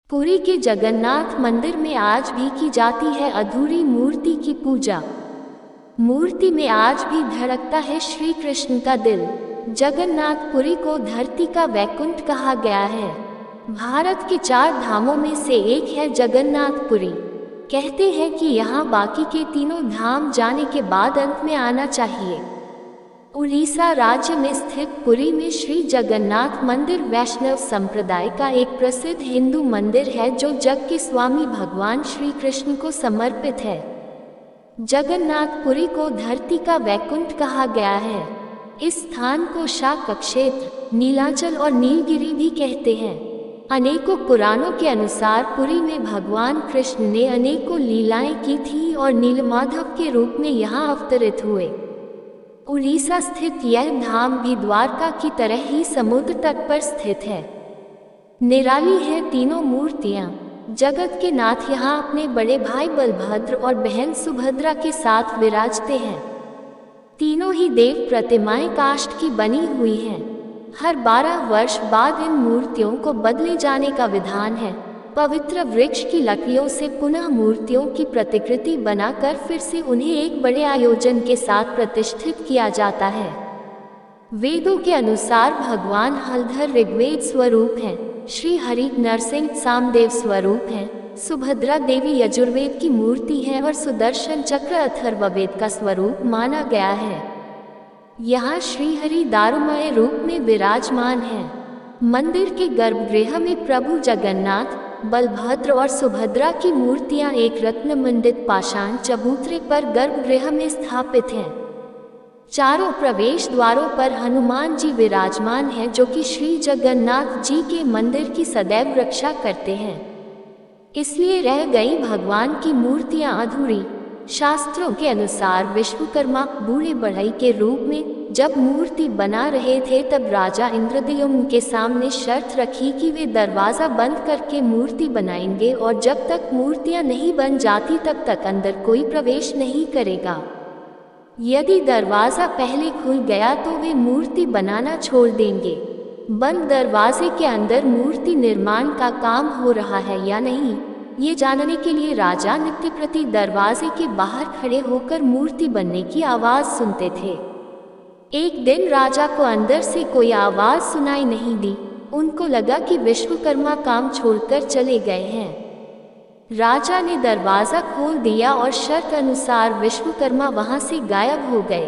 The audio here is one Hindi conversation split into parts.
पुरी के जगन्नाथ मंदिर में आज भी की जाती है अधूरी मूर्ति की पूजा। मूर्ति में आज भी धड़कता है श्री कृष्ण का दिल। जगन्नाथपुरी को धरती का वैकुंठ कहा गया है। भारत के 4 धामों में से एक है जगन्नाथपुरी। कहते हैं कि यहाँ बाकी के तीनों धाम जाने के बाद अंत में आना चाहिए। उड़ीसा राज्य में स्थित पुरी में श्री जगन्नाथ मंदिर वैष्णव संप्रदाय का एक प्रसिद्ध हिंदू मंदिर है जो जग के स्वामी भगवान श्री कृष्ण को समर्पित है। जगन्नाथपुरी को धरती का वैकुंठ कहा गया है। इस स्थान को शाक क्षेत्र, नीलाचल और नीलगिरी भी कहते हैं। अनेकों पुराणों के अनुसार पुरी में भगवान कृष्ण ने अनेकों लीलाएं की थी और नीलमाधव के रूप में यहाँ अवतरित हुए। उड़ीसा स्थित यह धाम भी द्वारका की तरह ही समुद्र तट पर स्थित है। निराली है तीनों मूर्तियां। जगत के नाथ यहाँ अपने बड़े भाई बलभद्र और बहन सुभद्रा के साथ विराजते हैं। तीनों ही देव प्रतिमाएं काष्ठ की बनी हुई हैं। हर 12 वर्ष बाद इन मूर्तियों को बदले जाने का विधान है। पवित्र वृक्ष की लकड़ियों से पुनः मूर्तियों की प्रतिकृति बनाकर फिर से उन्हें एक बड़े आयोजन के साथ प्रतिष्ठित किया जाता है। वेदों के अनुसार भगवान हलधर ऋग्वेद स्वरूप हैं, श्री हरि नरसिंह सामदेव स्वरूप हैं, सुभद्रा देवी यजुर्वेद की मूर्ति है और सुदर्शन चक्र अथर्ववेद का स्वरूप माना गया है। यहाँ श्रीहरि दारुमय रूप में विराजमान हैं। मंदिर के गर्भगृह में प्रभु जगन्नाथ, बलभद्र और सुभद्रा की मूर्तियां एक रत्न मंडित पाषाण चबूतरे पर गर्भगृह में स्थापित हैं। चारों प्रवेश द्वारों पर हनुमान जी विराजमान हैं जो कि श्री जगन्नाथ जी के मंदिर की सदैव रक्षा करते हैं। इसलिए रह गई भगवान की मूर्तियां अधूरी। शास्त्रों के अनुसार विश्वकर्मा बूढ़े बढ़ई के रूप में जब मूर्ति बना रहे थे तब राजा इंद्रद्युम्न के सामने शर्त रखी कि वे दरवाज़ा बंद करके मूर्ति बनाएंगे और जब तक मूर्तियां नहीं बन जाती तब तक अंदर कोई प्रवेश नहीं करेगा। यदि दरवाज़ा पहले खुल गया तो वे मूर्ति बनाना छोड़ देंगे। बंद दरवाजे के अंदर मूर्ति निर्माण का काम हो रहा है या नहीं, ये जानने के लिए राजा नित्य प्रति दरवाजे के बाहर खड़े होकर मूर्ति बनने की आवाज़ सुनते थे। एक दिन राजा को अंदर से कोई आवाज़ सुनाई नहीं दी। उनको लगा कि विश्वकर्मा काम छोड़कर चले गए हैं। राजा ने दरवाज़ा खोल दिया और शर्त अनुसार विश्वकर्मा वहां से गायब हो गए।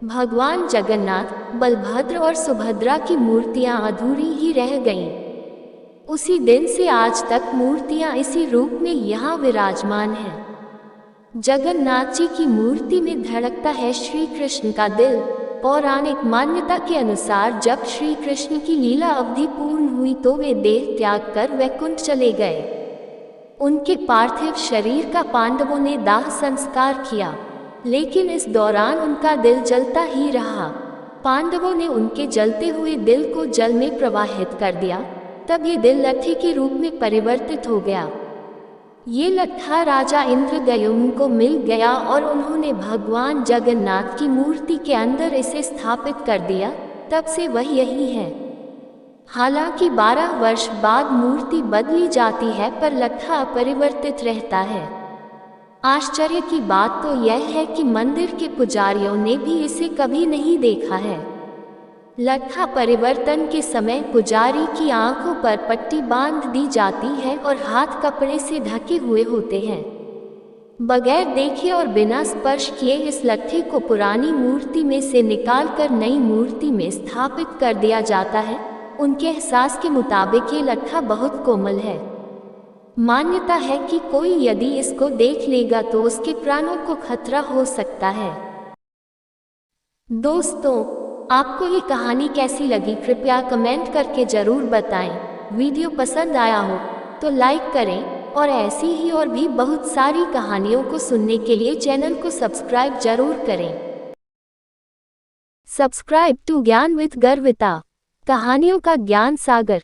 भगवान जगन्नाथ, बलभद्र और सुभद्रा की मूर्तियां अधूरी ही रह गईं। उसी दिन से आज तक मूर्तियां इसी रूप में यहाँ विराजमान हैं। जगन्नाथ जी की मूर्ति में धड़कता है श्री कृष्ण का दिल। पौराणिक मान्यता के अनुसार जब श्री कृष्ण की लीला अवधि पूर्ण हुई तो वे देह त्याग कर वैकुंठ चले गए। उनके पार्थिव शरीर का पांडवों ने दाह संस्कार किया, लेकिन इस दौरान उनका दिल जलता ही रहा। पांडवों ने उनके जलते हुए दिल को जल में प्रवाहित कर दिया। तब ये दिल लट्ठी के रूप में परिवर्तित हो गया। ये लट्ठा राजा इंद्रद्युम्न को मिल गया और उन्होंने भगवान जगन्नाथ की मूर्ति के अंदर इसे स्थापित कर दिया। तब से वह यही है। हालांकि 12 वर्ष बाद मूर्ति बदली जाती है पर लट्ठा अपरिवर्तित रहता है। आश्चर्य की बात तो यह है कि मंदिर के पुजारियों ने भी इसे कभी नहीं देखा है। लट्ठा परिवर्तन के समय पुजारी की आंखों पर पट्टी बांध दी जाती है और हाथ कपड़े से ढके हुए होते हैं। बगैर देखे और बिना स्पर्श किए इस लट्ठे को पुरानी मूर्ति में से निकालकर नई मूर्ति में स्थापित कर दिया जाता है। उनके एहसास के मुताबिक ये लट्ठा बहुत कोमल है। मान्यता है कि कोई यदि इसको देख लेगा तो उसके प्राणों को खतरा हो सकता है। दोस्तों, आपको ये कहानी कैसी लगी कृपया कमेंट करके ज़रूर बताएं। वीडियो पसंद आया हो तो लाइक करें और ऐसी ही और भी बहुत सारी कहानियों को सुनने के लिए चैनल को सब्सक्राइब जरूर करें। सब्सक्राइब टू ज्ञान विद गर्विता, कहानियों का ज्ञान सागर।